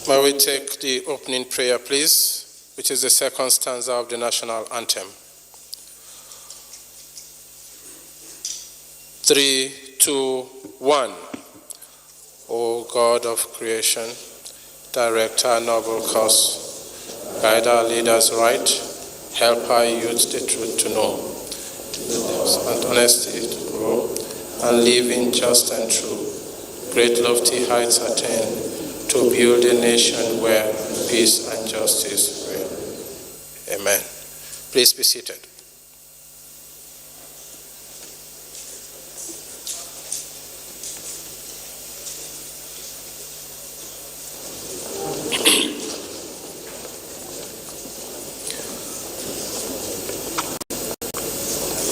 May we take the opening prayer, please, which is the second stanza of the national anthem. 3, 2, 1. O God of creation, direct our noble cause, guide our leaders right, help our youth the truth to know, and honesty to grow, and live in just and true. Great lofty heights attain, to build a nation where peace and justice reign. Amen. Please be seated.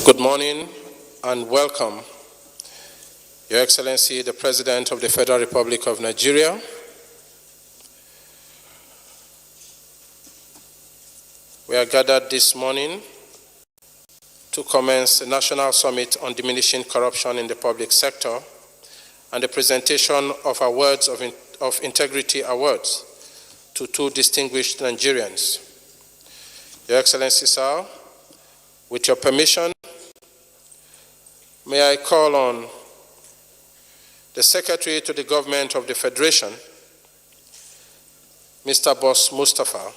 Good morning and welcome, Your Excellency, the President of the Federal Republic of Nigeria, we are gathered this morning to commence the National Summit on Diminishing Corruption in the Public Sector and the presentation of awards of Integrity Awards to two distinguished Nigerians. Your Excellency, sir, with your permission, may I call on the Secretary to the Government of the Federation, Mr. Boss Mustafa,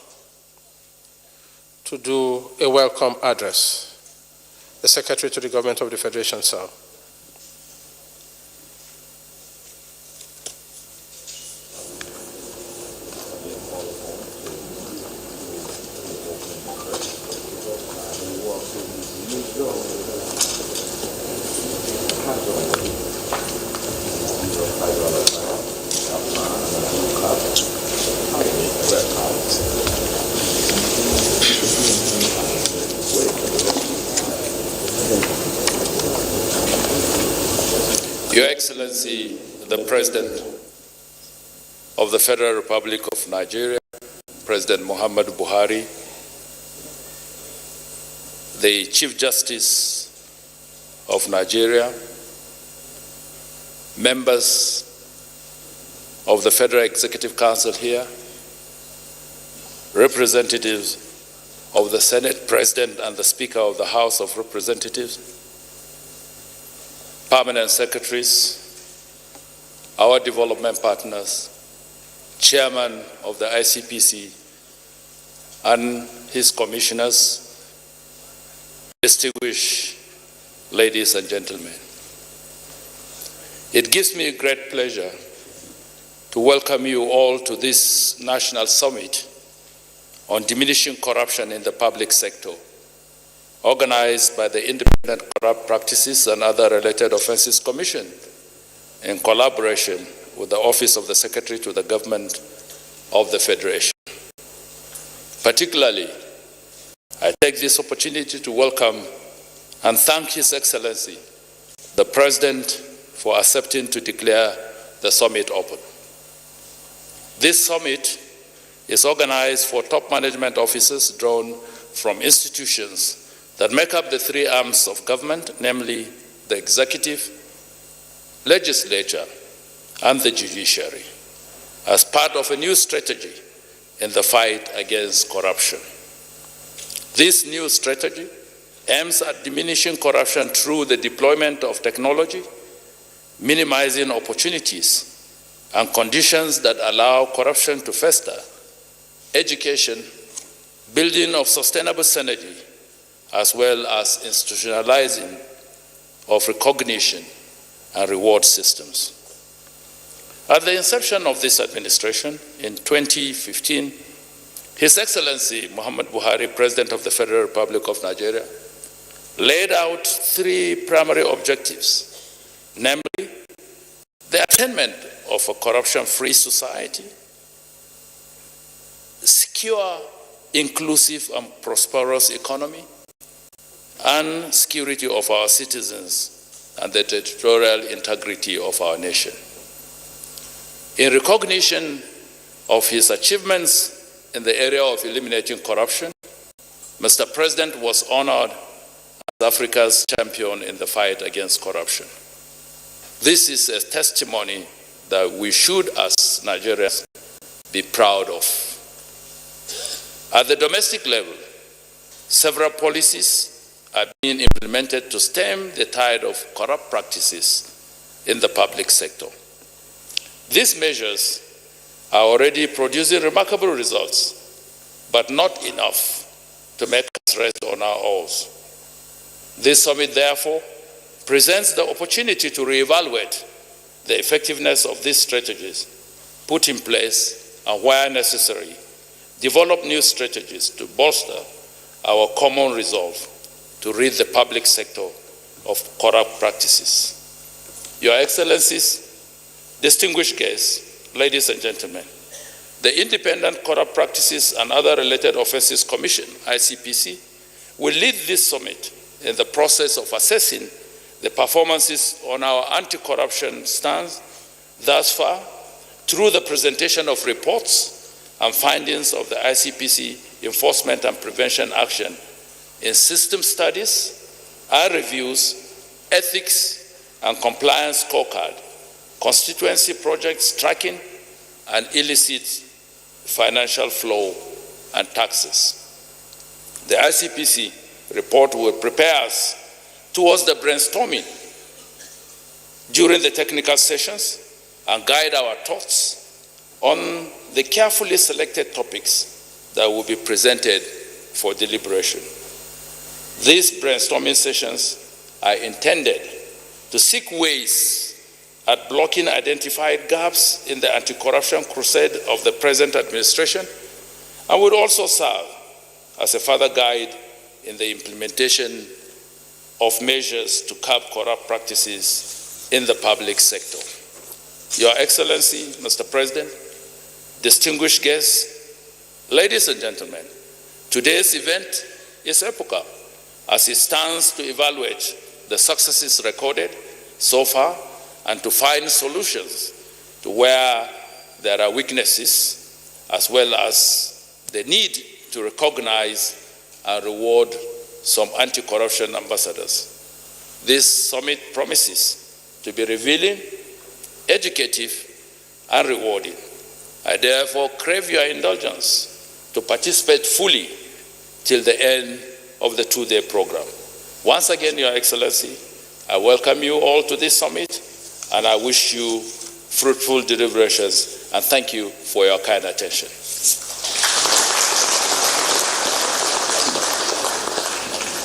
to do a welcome address. The Secretary to the Government of the Federation, sir. Your Excellency, the President of the Federal Republic of Nigeria, President Muhammadu Buhari, the Chief Justice of Nigeria, members of the Federal Executive Council here, representatives of the Senate President and the Speaker of the House of Representatives, permanent secretaries, our development partners, chairman of the ICPC, and his commissioners, distinguished ladies and gentlemen. It gives me great pleasure to welcome you all to this National Summit on Diminishing Corruption in the Public Sector, organized by the Independent Corrupt Practices and Other Related Offenses Commission in collaboration with the Office of the Secretary to the Government of the Federation. Particularly, I take this opportunity to welcome and thank His Excellency, the President, for accepting to declare the summit open. This summit is organized for top management officers drawn from institutions that make up the three arms of government, namely the executive, legislature, and the judiciary, as part of a new strategy in the fight against corruption. This new strategy aims at diminishing corruption through the deployment of technology, minimizing opportunities and conditions that allow corruption to fester, education, building of sustainable synergy, as well as institutionalizing of recognition and reward systems. At the inception of this administration in 2015, His Excellency Muhammadu Buhari, President of the Federal Republic of Nigeria, laid out three primary objectives, namely the attainment of a corruption-free society, secure, inclusive, and prosperous economy, and security of our citizens and the territorial integrity of our nation. In recognition of his achievements in the area of eliminating corruption, Mr. President was honored as Africa's champion in the fight against corruption. This is a testimony that we should, as Nigerians, be proud of. At the domestic level, several policies are being implemented to stem the tide of corrupt practices in the public sector. These measures are already producing remarkable results, but not enough to make us rest on our oars. This summit, therefore, presents the opportunity to reevaluate the effectiveness of these strategies, put in place, and where necessary, develop new strategies to bolster our common resolve to rid the public sector of corrupt practices. Your Excellencies, distinguished guests, ladies and gentlemen, the Independent Corrupt Practices and Other Related Offences Commission, ICPC, will lead this summit in the process of assessing the performances on our anti-corruption stance thus far through the presentation of reports and findings of the ICPC enforcement and prevention action in system studies and reviews, ethics and compliance scorecard, constituency projects tracking, and illicit financial flow and taxes. The ICPC report will prepare us towards the brainstorming during the technical sessions and guide our thoughts on the carefully selected topics that will be presented for deliberation. These brainstorming sessions are intended to seek ways at blocking identified gaps in the anti-corruption crusade of the present administration and would also serve as a further guide in the implementation of measures to curb corrupt practices in the public sector. Your Excellency, Mr. President, distinguished guests, ladies and gentlemen, today's event is epochal as it stands to evaluate the successes recorded so far and to find solutions to where there are weaknesses, as well as the need to recognize and reward some anti-corruption ambassadors. This summit promises to be revealing, educative, and rewarding. I therefore crave your indulgence to participate fully till the end of the two-day program. Once again, Your Excellency, I welcome you all to this summit, and I wish you fruitful deliberations, and thank you for your kind attention.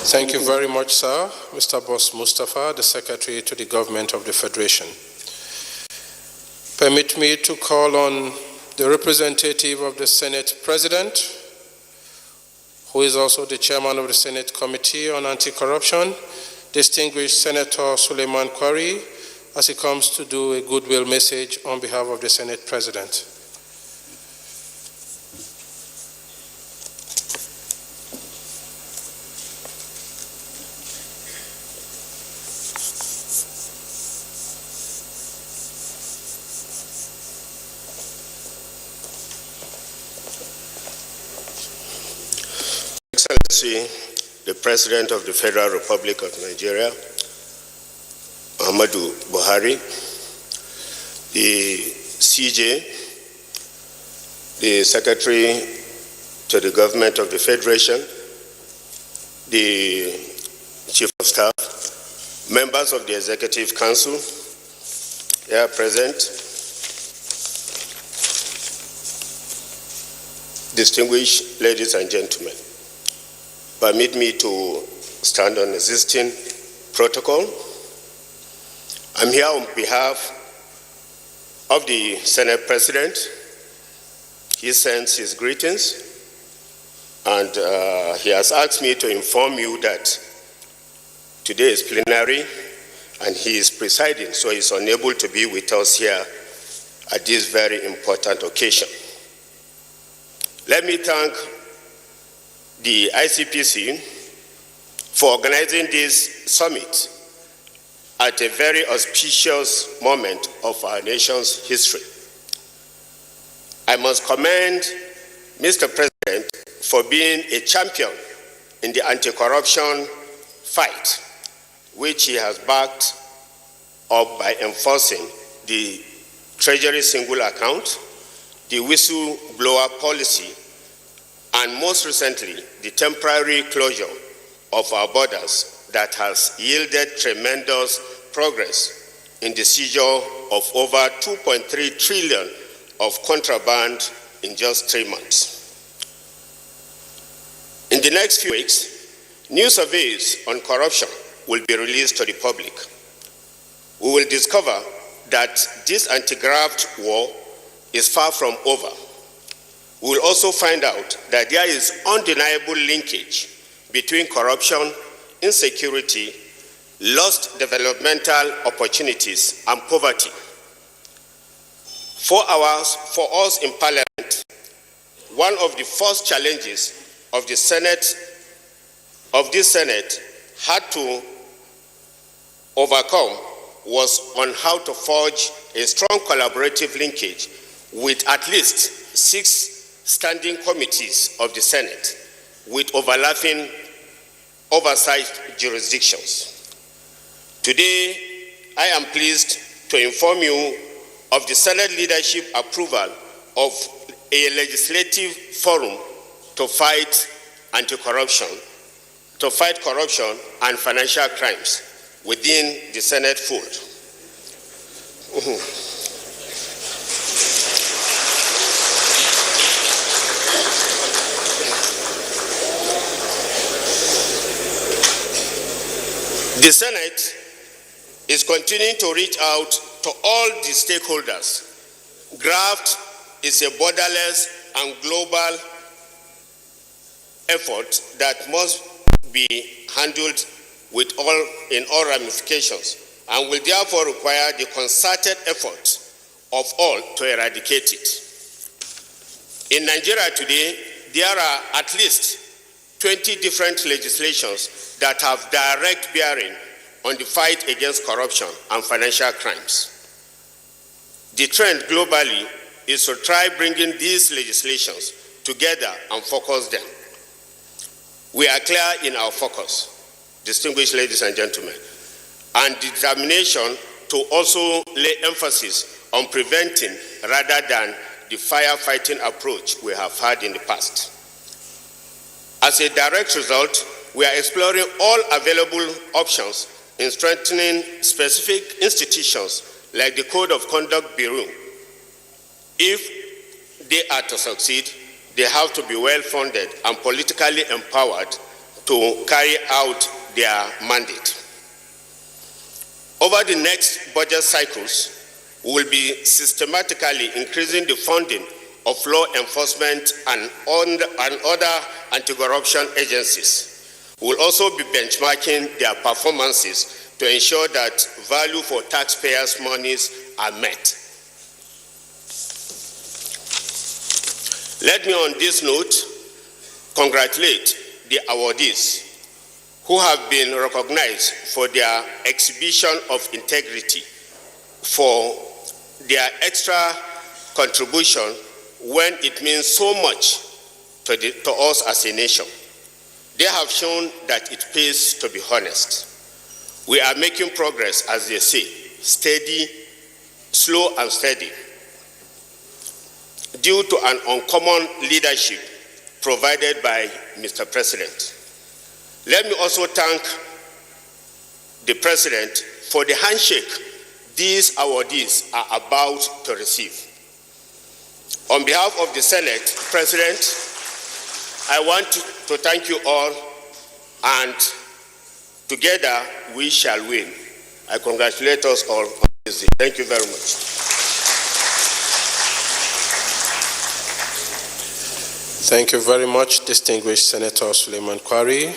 Thank you very much, sir. Mr. Boss Mustafa, the Secretary to the Government of the Federation. Permit me to call on the representative of the Senate President, who is also the chairman of the Senate Committee on Anti-Corruption, distinguished Senator Suleiman Kwari, as he comes to do a goodwill message on behalf of the Senate President. Excellency, the President of the Federal Republic of Nigeria, Muhammadu Buhari, the CJ, the Secretary to the Government of the Federation, the Chief of Staff, members of the Executive Council here present, distinguished ladies and gentlemen. Permit me to stand on existing protocol. I'm here on behalf of the Senate President. He sends his greetings, and he has asked me to inform you that today is plenary, and he is presiding, so he's unable to be with us here at this very important occasion. Let me thank the ICPC for organizing this summit at a very auspicious moment of our nation's history. I must commend Mr. President for being a champion in the anti-corruption fight, which he has backed up by enforcing the Treasury single account, the whistleblower policy, and most recently, the temporary closure of our borders that has yielded tremendous progress in the seizure of over 2.3 trillion of contraband in just 3 months. In the next few weeks, new surveys on corruption will be released to the public. We will discover that this anti-graft war is far from over. We will also find out that there is undeniable linkage between corruption, insecurity, lost developmental opportunities, and poverty. For us in Parliament, one of the first challenges of this Senate had to overcome was on how to forge a strong collaborative linkage with at least 6 standing committees of the Senate with overlapping oversight jurisdictions. Today, I am pleased to inform you of the Senate leadership approval of a legislative forum to fight corruption and financial crimes within the Senate fold. The Senate is continuing to reach out to all the stakeholders. Graft is a borderless and global effort that must be handled in all ramifications and will therefore require the concerted effort of all to eradicate it. In Nigeria today, there are at least 20 different legislations that have direct bearing on the fight against corruption and financial crimes. The trend globally is to try bringing these legislations together and focus them. We are clear in our focus, distinguished ladies and gentlemen, and determination to also lay emphasis on preventing rather than the firefighting approach we have had in the past. As a direct result, we are exploring all available options in strengthening specific institutions like the Code of Conduct Bureau. If they are to succeed, they have to be well-funded and politically empowered to carry out their mandate. Over the next budget cycles, we will be systematically increasing the funding of law enforcement and other anti-corruption agencies. We will also be benchmarking their performances to ensure that value for taxpayers' monies are met. Let me on this note congratulate the awardees who have been recognized for their exhibition of integrity, for their extra contribution when it means so much to us as a nation. They have shown that it pays to be honest. We are making progress, as they say, steady, slow and steady, due to an uncommon leadership provided by Mr. President. Let me also thank the President for the handshake these awardees are about to receive. On behalf of the Senate, President, I want to thank you all, and together we shall win. I congratulate us all on this day. Thank you very much. Thank you very much, distinguished Senator Suleiman Kwari.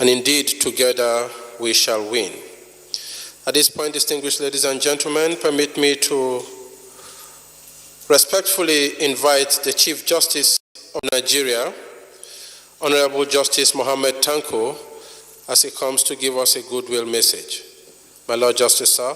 And indeed, together we shall win. At this point, distinguished ladies and gentlemen, permit me to respectfully invite the Chief Justice of Nigeria, Honorable Justice Mohammed Tanko, as he comes to give us a goodwill message. My Lord Justice, sir.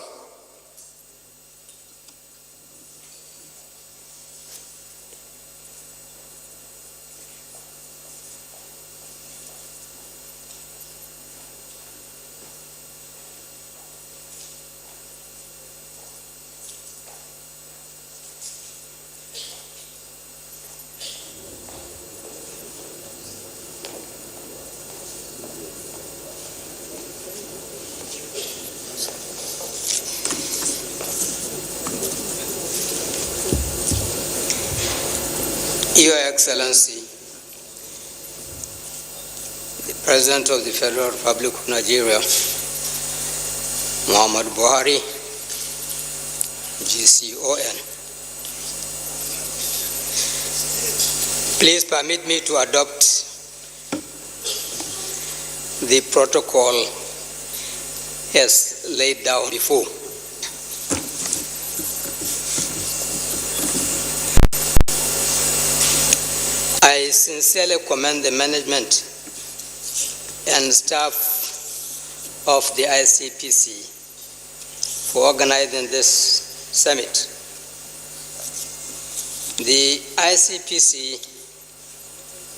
Your Excellency, the President of the Federal Republic of Nigeria, Muhammad Buhari, GCON. Please permit me to adopt the protocol as laid down before. I sincerely commend the management and staff of the ICPC for organizing this summit. The ICPC,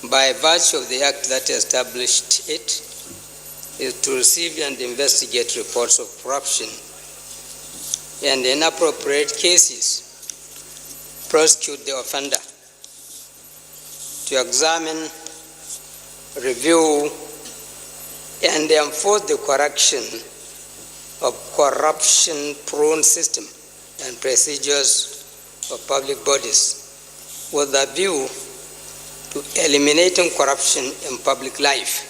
by virtue of the act that established it, is to receive and investigate reports of corruption and in appropriate cases, prosecute the offender, to examine, review, and enforce the correction of corruption-prone system and procedures of public bodies with a view to eliminating corruption in public life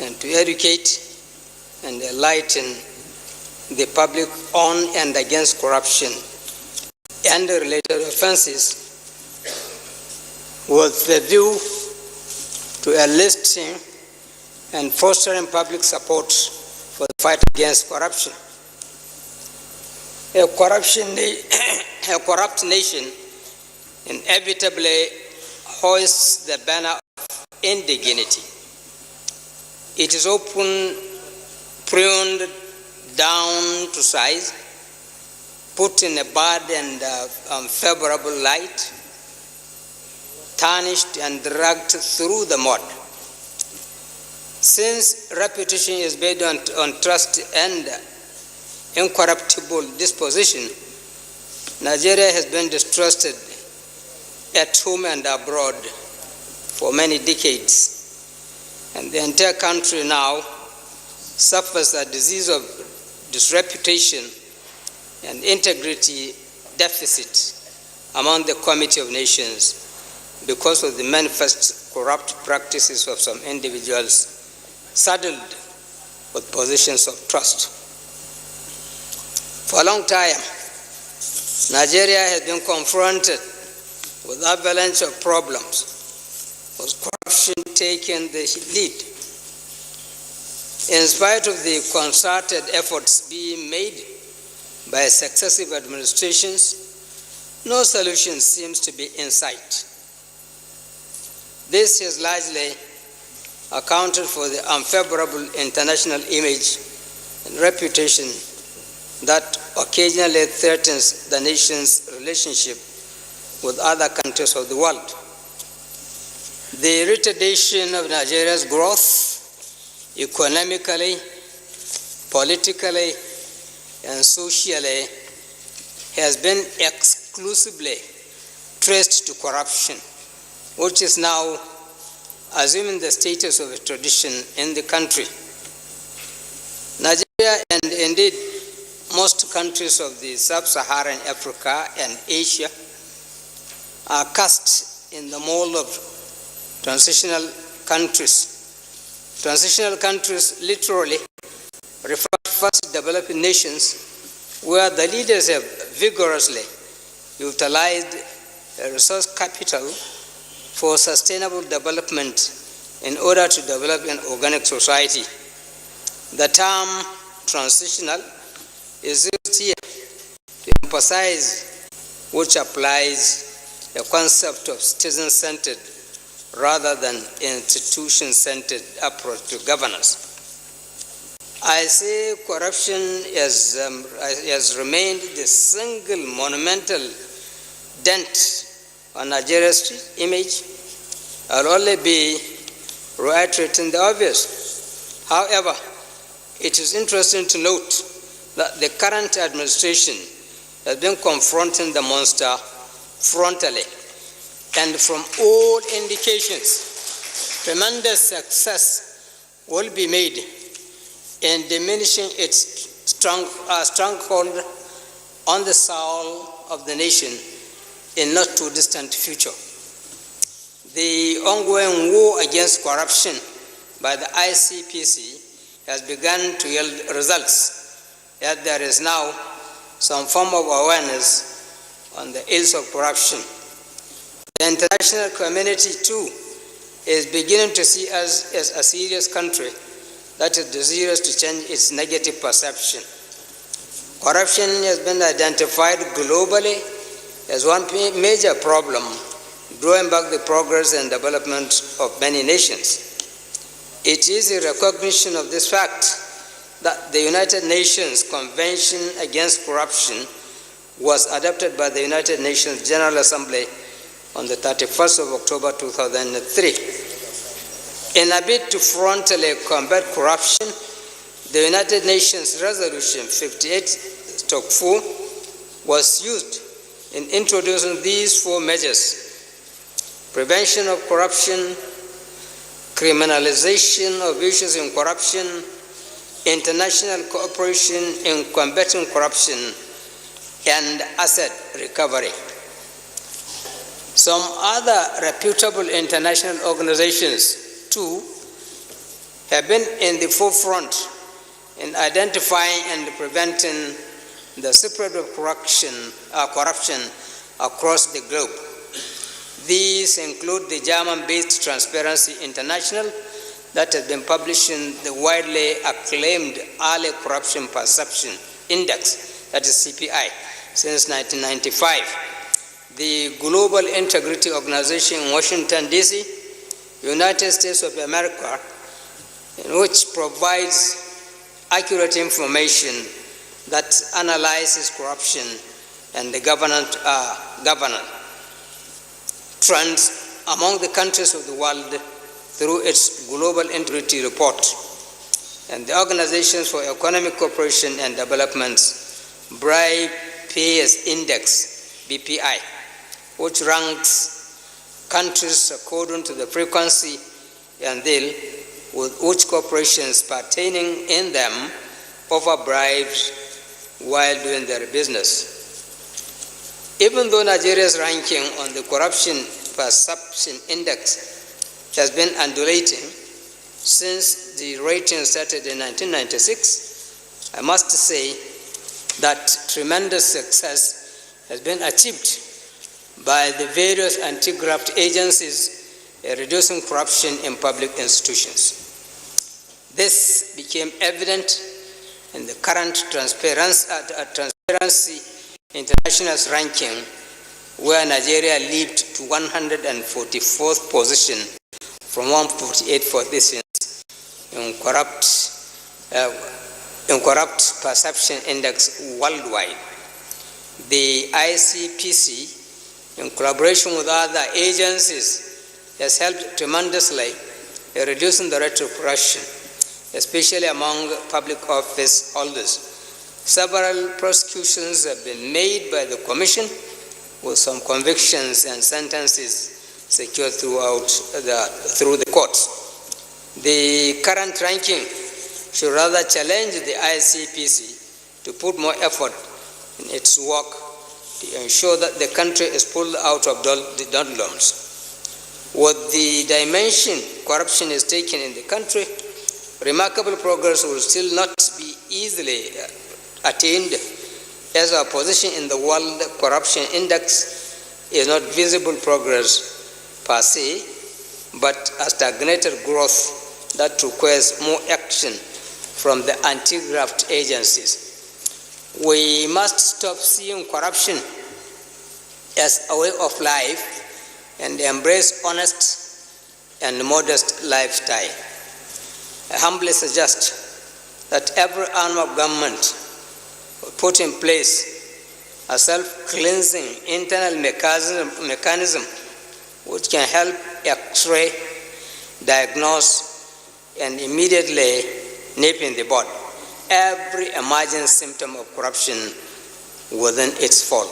and to educate and enlighten the public on and against corruption and the related offenses with the view to enlisting and fostering public support for the fight against corruption. A corrupt nation inevitably hoists the banner of indignity. It is often pruned down to size, put in a bad and unfavorable light, tarnished and dragged through the mud. Since reputation is based on trust and incorruptible disposition, Nigeria has been distrusted at home and abroad for many decades. And the entire country now suffers a disease of disreputation and integrity deficit among the Committee of Nations because of the manifest corrupt practices of some individuals saddled with positions of trust. For a long time, Nigeria has been confronted with avalanche of problems, with corruption taking the lead. In spite of the concerted efforts being made by successive administrations, no solution seems to be in sight. This has largely accounted for the unfavorable international image and reputation that occasionally threatens the nation's relationship with other countries of the world. The retardation of Nigeria's growth economically, politically, and socially has been exclusively traced to corruption, which is now assuming the status of a tradition in the country. Nigeria, and indeed most countries of the sub-Saharan Africa and Asia, are cast in the mold of transitional countries. Transitional countries literally refer to first developing nations where the leaders have vigorously utilized a resource capital for sustainable development in order to develop an organic society. The term transitional is used here to emphasize which applies a concept of citizen-centered rather than institution-centered approach to governance. I say corruption has remained the single monumental dent on Nigeria's image. I'll only be reiterating the obvious. However, it is interesting to note that the current administration has been confronting the monster frontally, and from all indications, tremendous success will be made in diminishing its stronghold on the soul of the nation in not too distant future. The ongoing war against corruption by the ICPC has begun to yield results, yet there is now some form of awareness on the ills of corruption. The international community, too, is beginning to see us as a serious country that is desirous to change its negative perception. Corruption has been identified globally as one major problem, drawing back the progress and development of many nations. It is a recognition of this fact that the United Nations Convention Against Corruption was adopted by the United Nations General Assembly on the 31st of October 2003. In a bid to frontally combat corruption, the United Nations Resolution 58/4 was used in introducing these 4 measures: prevention of corruption, criminalization of issues in corruption, international cooperation in combating corruption, and asset recovery. Some other reputable international organizations, too, have been in the forefront in identifying and preventing the spread of corruption across the globe. These include the German-based Transparency International that has been publishing the widely acclaimed Early Corruption Perception Index, that is CPI, since 1995. The Global Integrity Organization in Washington, D.C., United States of America, in which provides accurate information that analyzes corruption and the governance trends among the countries of the world through its Global Integrity Report, and the Organizations for Economic Cooperation and Development's Bribe Payers Index, BPI, which ranks countries according to the frequency and deal with which corporations pertaining in them offer bribes while doing their business. Even though Nigeria's ranking on the Corruption Perception Index has been undulating since the rating started in 1996, I must say that tremendous success has been achieved by the various anti-graft agencies in reducing corruption in public institutions. This became evident in the current Transparency International's ranking, where Nigeria leaped to 144th position from 148 positions in corrupt perception index worldwide. The ICPC, in collaboration with other agencies, has helped tremendously in reducing the rate of corruption, especially among public office holders. Several prosecutions have been made by the Commission, with some convictions and sentences secured through the courts. The current ranking should rather challenge the ICPC to put more effort in its work to ensure that the country is pulled out of the doldrums. With the dimension corruption is taken in the country, remarkable progress will still not be easily attained, as our position in the World Corruption Index is not visible progress per se, but a stagnated growth that requires more action from the anti-graft agencies. We must stop seeing corruption as a way of life and embrace honest and modest lifestyle. I humbly suggest that every arm of government put in place a self-cleansing internal mechanism which can help X-ray, diagnose, and immediately nip in the bud every emerging symptom of corruption within its fold.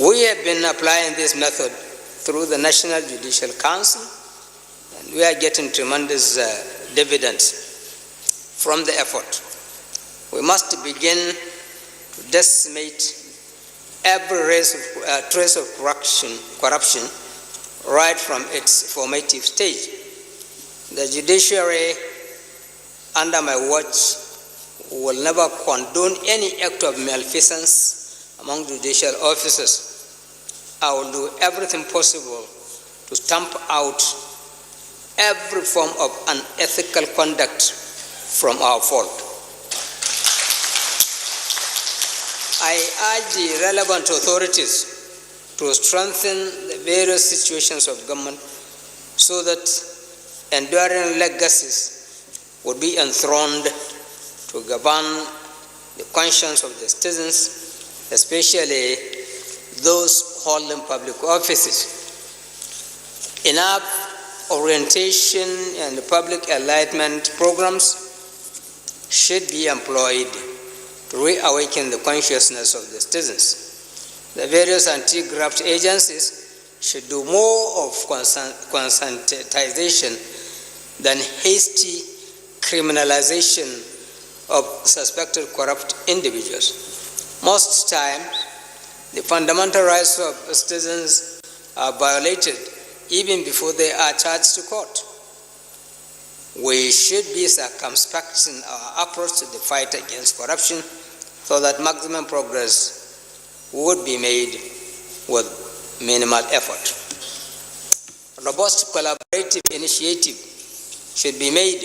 We have been applying this method through the National Judicial Council, and we are getting tremendous dividends from the effort. We must begin to decimate every trace of corruption right from its formative stage. The judiciary, under my watch, will never condone any act of malfeasance among judicial officers. I will do everything possible to stamp out every form of unethical conduct from our fold. I urge the relevant authorities to strengthen the various situations of government so that enduring legacies would be enthroned to govern the conscience of the citizens, especially those holding public offices. Enough orientation and public enlightenment programs should be employed to reawaken the consciousness of the citizens. The various anti-graft agencies should do more of conscientization than hasty criminalization of suspected corrupt individuals. Most times, the fundamental rights of citizens are violated even before they are charged to court. We should be circumspect in our approach to the fight against corruption so that maximum progress would be made with minimal effort. Robust collaborative initiative should be made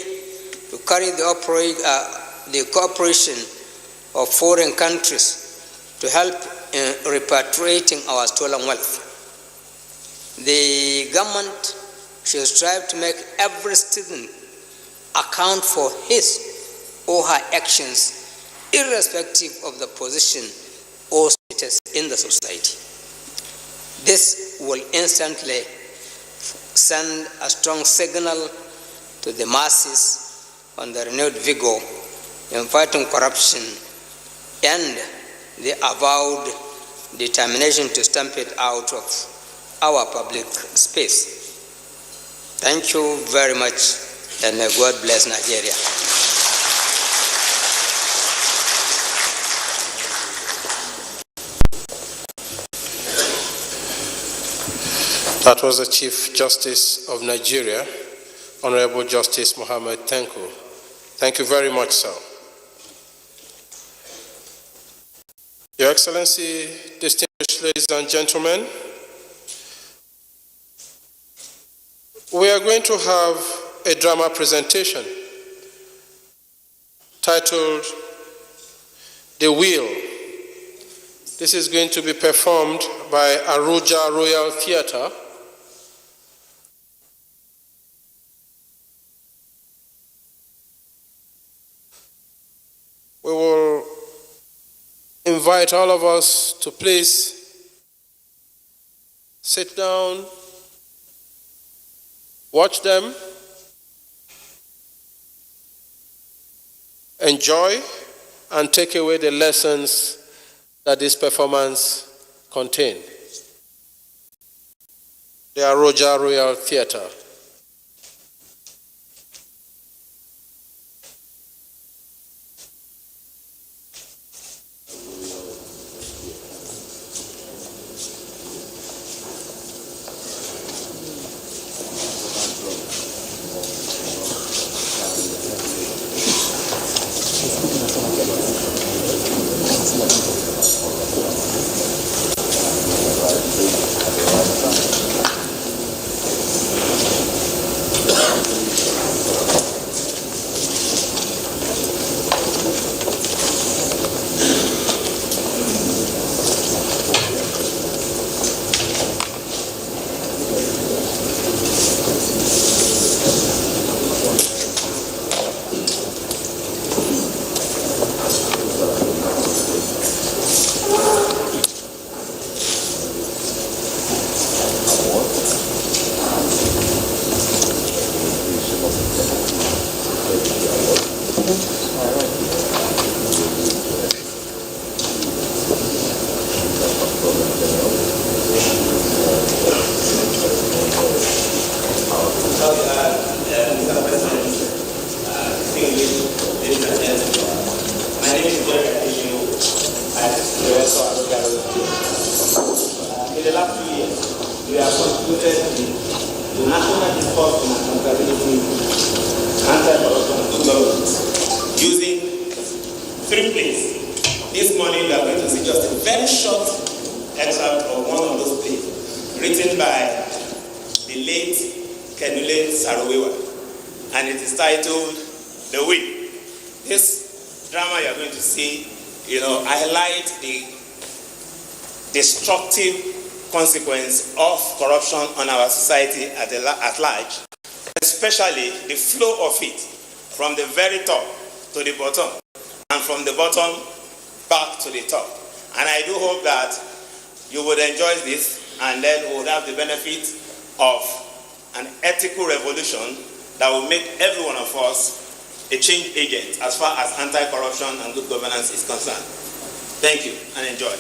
to carry the cooperation of foreign countries to help in repatriating our stolen wealth. The government should strive to make every citizen account for his or her actions, irrespective of the position or status in the society. This will instantly send a strong signal to the masses on the renewed vigor in fighting corruption and the avowed determination to stamp it out of our public space. Thank you very much, and may God bless Nigeria. That was the Chief Justice of Nigeria, Honorable Justice Mohammed Tenku. Thank you very much, sir. Your Excellency, distinguished ladies and gentlemen, we are going to have a drama presentation titled The Wheel. This is going to be performed by Aruja Royal Theatre. We will invite all of us to please sit down, watch them, enjoy, and take away the lessons that this performance contains. The Aroja Royal Theatre. This morning we are going to see just a very short excerpt of one of those plays written by the late Kenule Sarowewa, and it is titled The Will. This drama you are going to see, highlight the destructive consequence of corruption on our society at large, especially the flow of it from the very top to the bottom, and from the bottom back to the top. And I do hope that you would enjoy this, and then we would have the benefit of an ethical revolution that will make every one of us a change agent as far as anti-corruption and good governance is concerned. Thank you, and enjoy.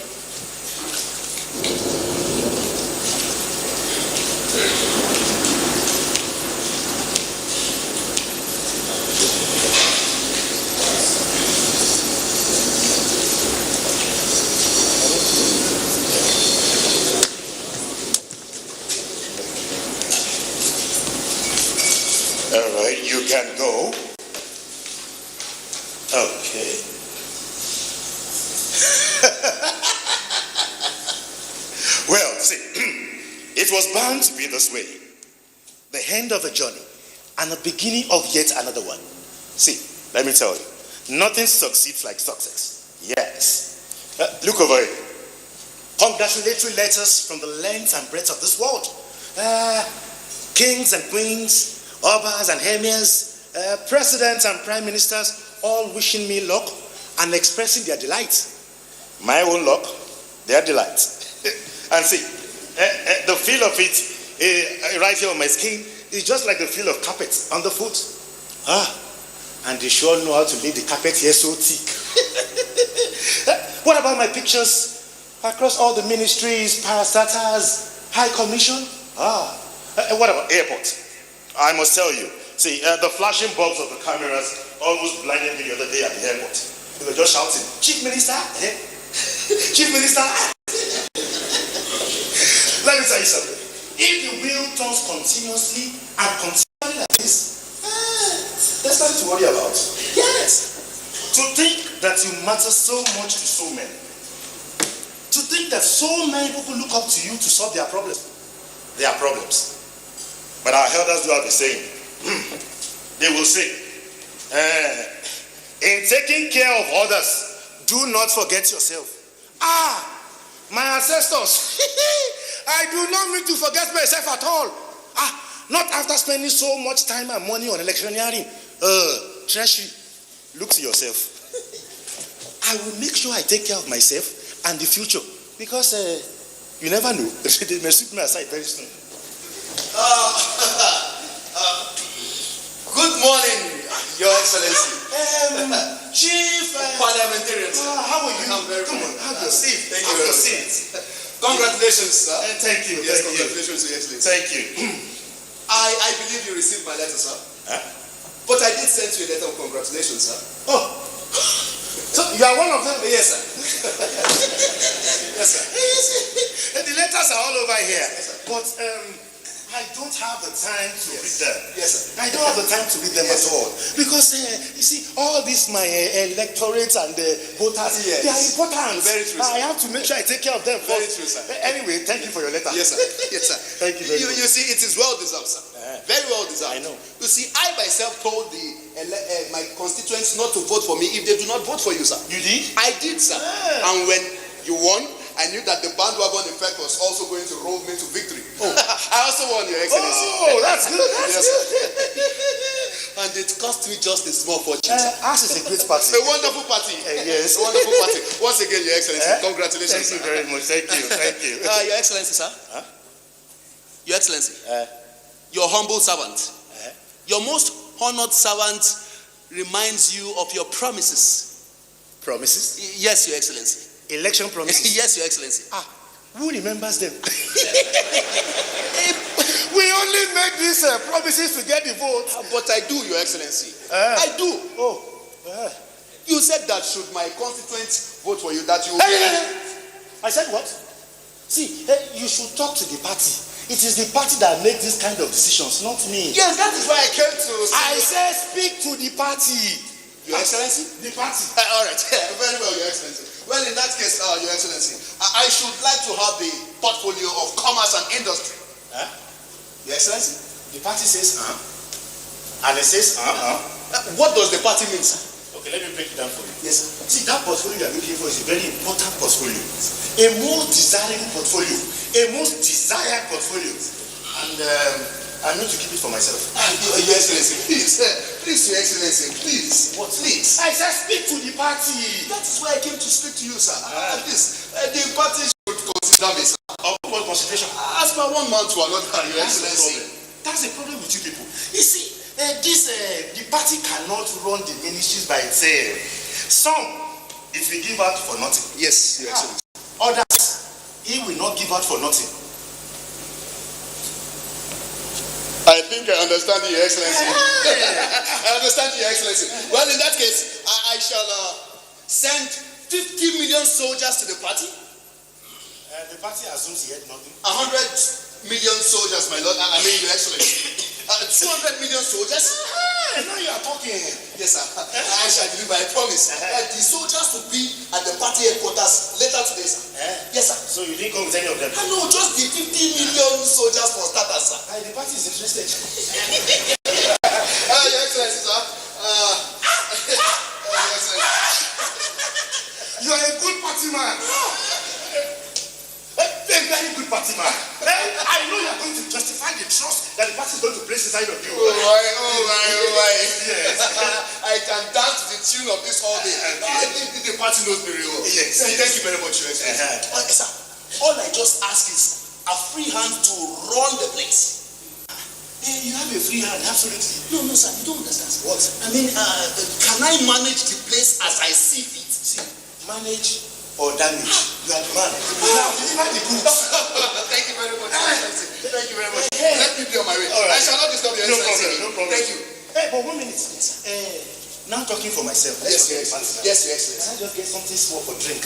All right, you can go. Okay. Well, see, it was bound to be this way. The end of a journey and the beginning of yet another one. See, let me tell you, nothing succeeds like success. Yes. Look over here. Congratulatory letters from the length and breadth of this world. Kings and queens, Obas and emirs, presidents and prime ministers, all wishing me luck and expressing their delight. My own luck, their delight. And see, the feel of it right here on my skin is just like the feel of carpet on the foot. And they sure know how to lay the carpet here so thick. What about my pictures across all the ministries, parastatals, high commission? What about airport? I must tell you, see, the flashing bulbs of the cameras almost blinded me the other day at the airport. They were just shouting, Chief Minister, Chief Minister. Let me tell you something. If the wheel turns continuously and continually like this, there's nothing to worry about. Yes. To think that you matter so much to so many. To think that so many people look up to you to solve their problems. Their problems. But our elders do have the saying. They will say, in taking care of others, do not forget yourself. My ancestors, I do not mean to forget myself at all. Not after spending so much time and money on electioneering. Treasury, look to yourself. I will make sure I take care of myself and the future, because you never know. They may sweep me aside very soon. Good morning, Your Excellency. Chief Parliamentarians. How are you? I'm very Come fine. on, have your seat. Thank you. Have your seat. Congratulations, sir. Thank you. Yes, Thank you. congratulations, Your Excellency. Thank you. I believe you received my letter, sir. But I did send you a letter of congratulations, sir. So you are one of them? Yes, sir. Yes, sir. The letters are all over here. Yes, sir. But I don't have the time to read them. Yes, sir. I don't have the time to read them at all. Because, you see, all these my electorates and voters, Yes. they are important. Very true, sir. I have to make sure I take care of them Very first. true, sir. Anyway, thank you for your letter. Yes, sir. Yes, sir. Thank you very much. You see, it is well deserved, sir. Very well deserved. I know. You see, I myself told my constituents not to vote for me if they do not vote for you, sir. You did? I did, sir. And when you won, I knew that the bandwagon effect was also going to roll me to victory. I also won, Your Excellency. Oh, that's good. That's Yes, good. sir. And it cost me just a small fortune. Ours is a great party. A wonderful party. Yes. A wonderful party. Once again, Your Excellency, congratulations. Thank you very much. Thank you. Thank you. Your Excellency, sir. Your Excellency. Your humble servant. Your most honored servant reminds you of your promises. Promises? Yes, Your Excellency. Election promises? Yes, Your Excellency. Who remembers them? We only make these promises to get the vote. But I do, Your Excellency. I do. You said that should my constituents vote for you, that you... I said what? See, you should talk to the party. It is the party that makes this kind of decisions, not me. Yes, that is why I came to... I said speak to the party. Your Excellency? The party. All right. Very well, Your Excellency. Well, in that case, Your Excellency, I should like to have the portfolio of commerce and industry. Huh? Your Excellency? The party says, and it says, What does the party mean, sir? Okay, let me break it down for you. Yes, sir. See, that portfolio you are looking for is a very important portfolio. A most desirable portfolio. A most desired portfolio. And I need to keep it for myself. Your Excellency, please. Please, Your Excellency, please. What? Please. I said speak to the party. That is why I came to speak to you, sir. Please, the party should consider me, sir. Of what consideration? As per one man to another, Your Excellency. That's the problem with you people. You see, the party cannot run the ministries by itself. Some, it will give out for nothing. Yes, Your Excellency. Others, it will not give out for nothing. I think I understand Your Excellency. I understand Your Excellency. Well, in that case, I shall send 50 million soldiers to the party. The party assumes he had nothing. 100 million soldiers, my lord. I mean, Your Excellency. 200 million soldiers. Now you are talking. Yes, sir. I shall deliver. I promise. The soldiers will be at the party headquarters later today, sir. Yes, sir. So you didn't come with any of them? No, just the 50 million soldiers for starters, sir. The party is interested. Your Excellency, sir. Your Excellency. You are a good party man. A very good party man. I know you are going to justify the trust that the party is going to place inside of you. Oh my. Yes. I can dance to the tune of this all day. The party knows me real well. Yes. Thank you very much, Your Excellency. Sir, all I just ask is a free hand to run the place. You have a free hand, absolutely. No, sir, you don't understand. What? I mean, can I manage the place as I see fit? See, manage or damage. You are the man. Now, deliver the goods. Thank you very much, Your Excellency. Thank you very much. Hey. Let me be on my way. All right. I shall not disturb Your Excellency. No problem. Thank you. Hey, but 1 minute. Yes. Now talking for myself. Yes, Your Excellency. Yes, Your Excellency. Can I just get something small for drink?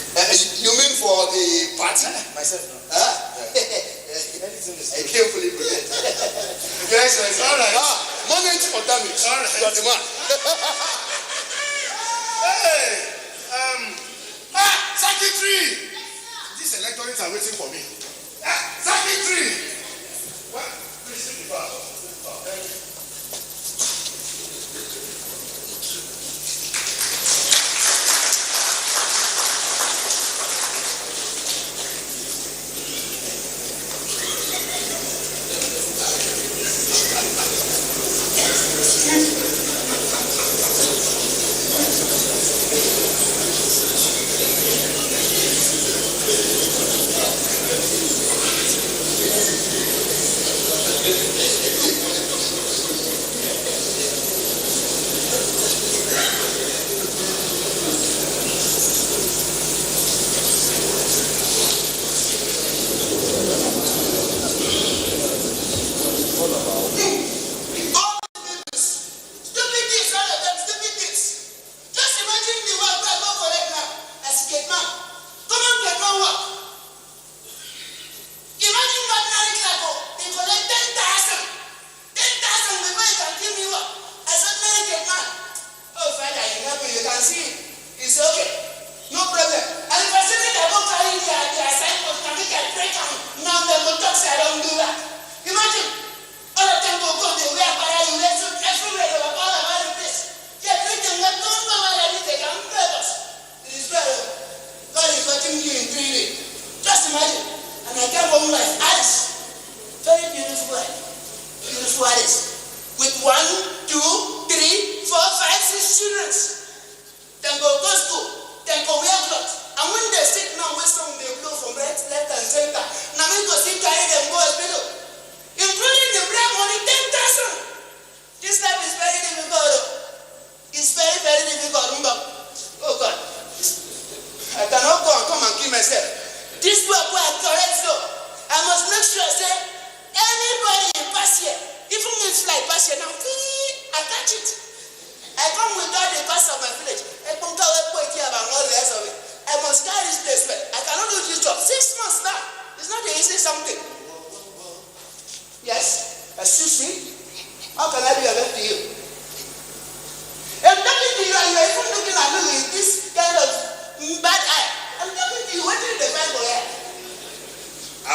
You mean for the party? Myself. I carefully prepared. Your Excellency. All right. Manage or damage. All right. You are the man. Secretary! These electorates are waiting for me. Secretary! Well, please take the bar. Thank you.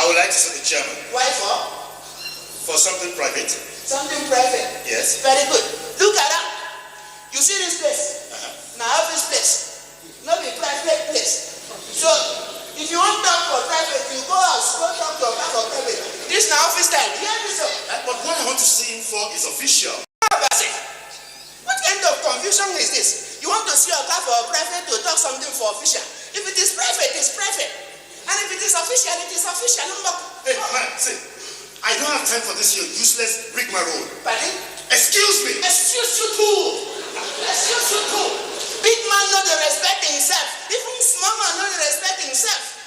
I would like to see the chairman. Why for? For something private. Something private? Yes. Very good. Look at that. You see this place? Now office place. Not a private place. So, if you want to talk for private, you go out, go talk to for private. This is now office time. You hear me, sir? But what I want to see him for is official. What kind of confusion is this? You want to see your car for private to talk something for official. If it is private, it's private. And if it is official, it is official. Hey, man, see, I don't have time for this your useless rigmarole. Pardon? Excuse me. Excuse you too. Excuse you too. Big man know the respect himself. Even small man know the respect himself.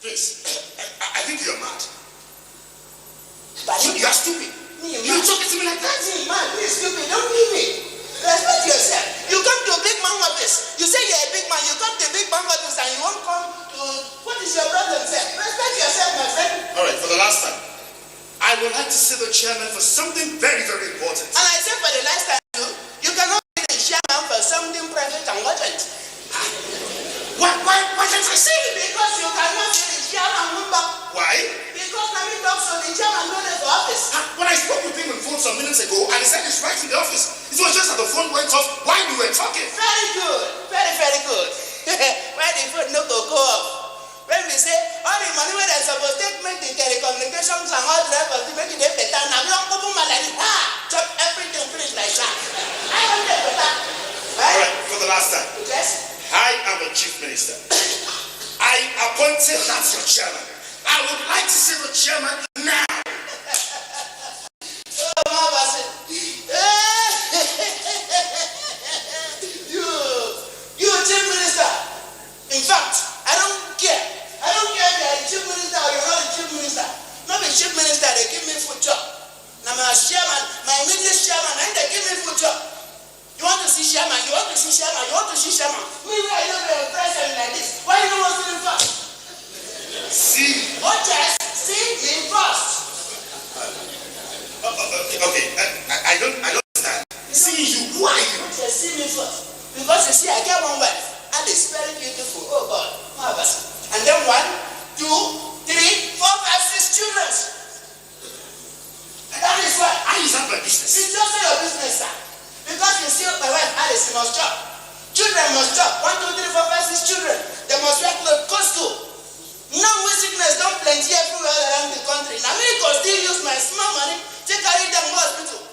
Please, I think you're mad. Pardon? You are stupid. You're talking to me like that? Man, please stupid. Don't leave me. Respect yourself. You come to a big man office. You say you're a big man. You come to a big man office and you won't come to... What is your problem, sir? Respect yourself, my friend. All right, for the last time, I would like to see the chairman for something very, very important. And I said for the last time, you cannot be the chairman for something private and urgent. Why can't I see it? Because you cannot be the chairman, remember? Why? Because let me talk so the chairman don't have office. When I spoke with him on the phone some minutes ago, and he said he's right in the office. It was just that the phone went off while we were talking. Very good. Very, very good. Why the phone no go off? When we say all the money where they're supposed to make the telecommunications and all the rest of it, make it better. Now we don't open my like chop everything finish like that. I don't get better. Right? All right, for the last time. Yes. I am the chief minister. I appointed that your chairman. I would like to see the chairman now. You chief minister. In fact, I don't care. I don't care if you're the chief minister or you're not the chief minister. Not the chief minister, they give me food job. Now my chairman, my immediate chairman, and they give me food job. You want to see chairman? You want to see chairman? You want to see chairman? Me, I don't have a president like this. Why you don't want to see him first? See. What just see me first? Okay. I don't understand. See you. Who are you? Just see me first. Because you see, I get one wife. And it's very beautiful. Oh God, marvelous. And then 1, 2, 3, 4, 5, 6 children. That is why. How is that my business? It's just your business, sir. Because you see, my wife Alice must job. Children must job. 1, 2, 3, 4, 5, 6 children. They must work clothes, go school. Now we sickness don't plenty everywhere around the country. Now me could still use my small money to carry them to hospital,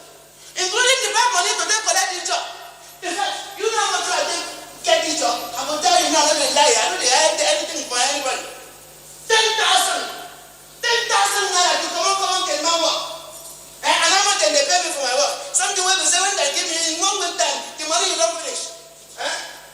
including the bank money to take collect the job. Because you know how much I get the job. I will tell you now, I don't lie. I don't hide anything for anybody. 10,000 naira to come on, can my work. And how much can they pay me for my work? Something where they say when they give me in 1 week time, the money you don't finish.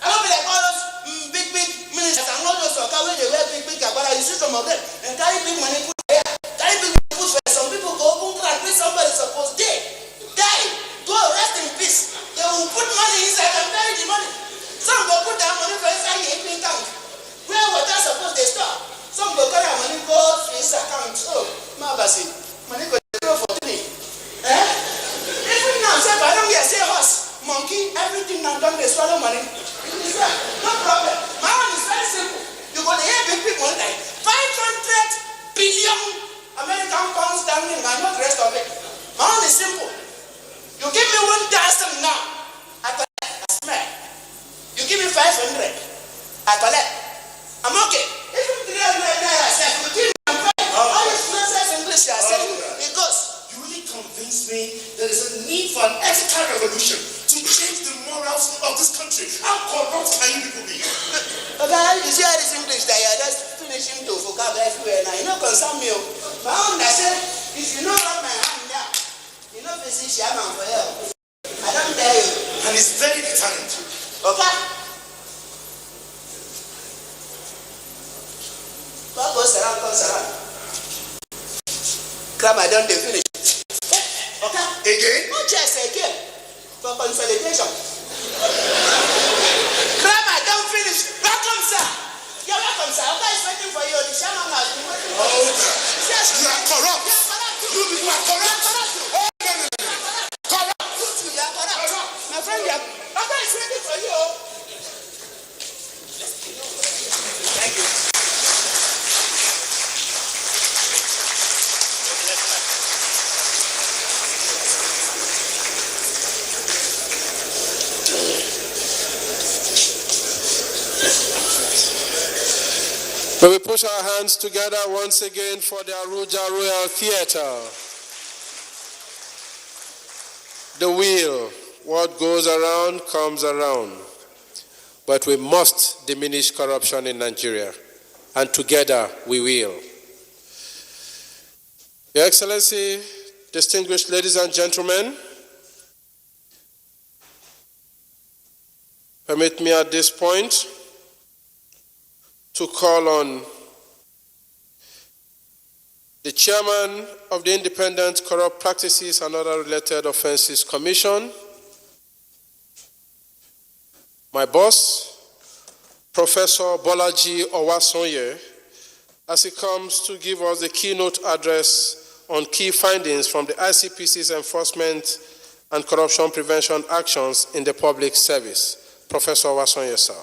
I don't be like all those big ministers and all those where they wear big agbada. You see some of them and carry big money put there, carry big money put for some people go open crack with somebody supposed die, go rest in peace. They will put money inside and carry the money. Some go put their money for inside the ATM account. Where water supposed they store. Some go carry money go to his account. Oh, Mabasi, money go throw for 3. Even now, say I don't hear say horse, monkey, everything now done they swallow money. No problem. My one is very simple. You go to hear big money like 500 billion American pounds down in and not the rest of it. My one is simple. You give me 1,000 now, I collect, I smell. You give me 500, I collect. I'm okay. Even 300 naira, you give me 500. All this nonsense English you are saying, it goes. You really convinced me there is a need for an ethical revolution to change the morals of this country. How corrupt can you people be? Okay, you see all this English that you are just finishing to vocabulary everywhere now. You know, concern me. My own, I said, if you know what my hand now, you know, this is Shaman for help. I don't tell you. And it's very determined. Okay? What goes around, comes around. Grandma, don't they finish? Okay? Again? No, just again. For consolidation. Grandma, don't finish. Welcome, sir. You're welcome, sir. Okay, is waiting for you. The Shaman has been waiting for you. Yes, you are corrupt. You are corrupt. You people are corrupt. My friend, Papa is waiting for you. Thank you. May we put our hands together once again for the Aruja Royal Theatre. The wheel, what goes around comes around. But we must diminish corruption in Nigeria, and together we will. Your Excellency, distinguished ladies and gentlemen, permit me at this point to call on the chairman of the Independent Corrupt Practices and Other Related Offenses Commission, my boss, Professor Bolaji Owasonye, as he comes to give us the keynote address on key findings from the ICPC's enforcement and corruption prevention actions in the public service. Professor Owasonye, sir.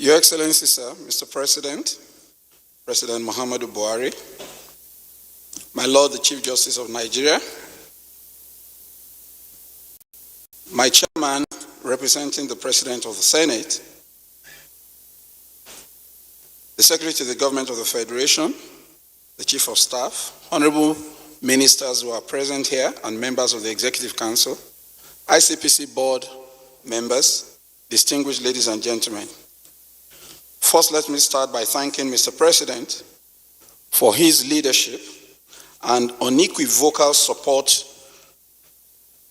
Your Excellency, sir, Mr. President, President Muhammadu Buhari, my Lord, the Chief Justice of Nigeria, my chairman representing the President of the Senate, the Secretary to the Government of the Federation, the Chief of Staff, honorable ministers who are present here and members of the Executive Council, ICPC board members, distinguished ladies and gentlemen. First, let me start by thanking Mr. President for his leadership and unequivocal support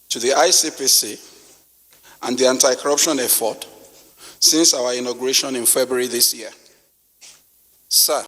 to the ICPC and the anti-corruption effort since our inauguration in February this year. Sir,